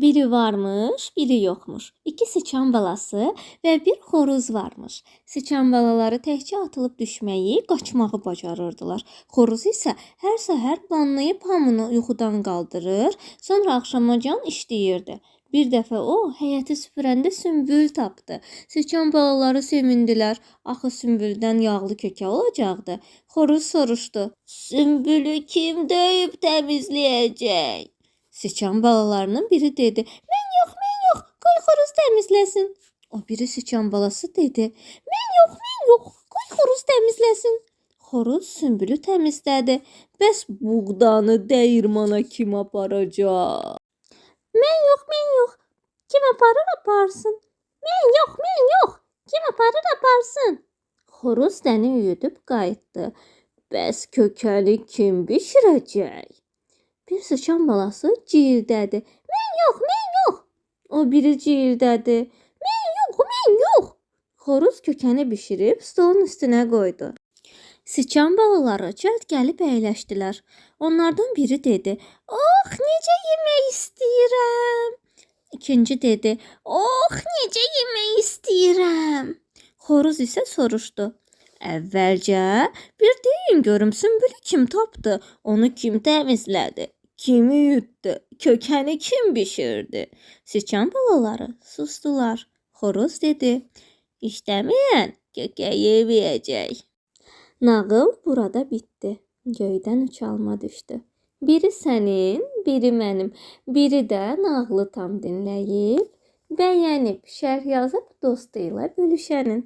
Biri varmış, biri yoxmuş. İki sıçan balası və bir xoruz varmış. Sıçan balaları təkcə atılıb düşməyi, qaçmağı bacarırdılar. Xoruz isə hər səhər banlayıb hamını yuxudan qaldırır, sonra axşamacan işləyirdi. Bir dəfə o, həyəti süpürəndə sümbül tapdı. Sıçan balaları sevindilər. Axı sümbüldən yağlı kökə olacaqdı. Xoruz soruşdu: "Sümbülü kim döyüb təmizləyəcək?" Sıçan balalarının biri dedi: mən yox, qoy xoruz təmizləsin. O biri sıçan balası dedi: mən yox, qoy xoruz təmizləsin. Xoruz sümbülü təmizlədi. Bəs buğdanı dəyirmana kim aparacaq? Mən yox, kim aparır aparsın. Mən yox, kim aparır aparsın. Xoruz dəni üyüdüb qayıtdı. Bəs kökəni kim bişirəcək? Bir sıçan balası ciyildədi. Mən yox. O biri ciyildədi. Mən yox. Xoruz kökəni bişirib stolun üstünə qoydu. Sıçan balaları cəld gəlib əyləşdilər. Onlardan biri dedi: "Oh, necə yemək istəyirəm." İkinci dedi: "Oh, necə yemək istəyirəm." Xoruz isə soruşdu: "Əvvəlcə bir deyin görüm sümbülü kim tapdı? Onu kim təmizlədi? Kim yutdu? Kökəni kim bişirdi?" Sıçan balaları sustular. Xoruz dedi: "İşləməyən kökə yeməyəcək." Nağıl burada bitdi. Göydən üç alma düşdü. Biri sənin, biri mənim, biri də nağılı tam dinləyib, bəyənib, şərh yazıb dostu ilə bölüşənin.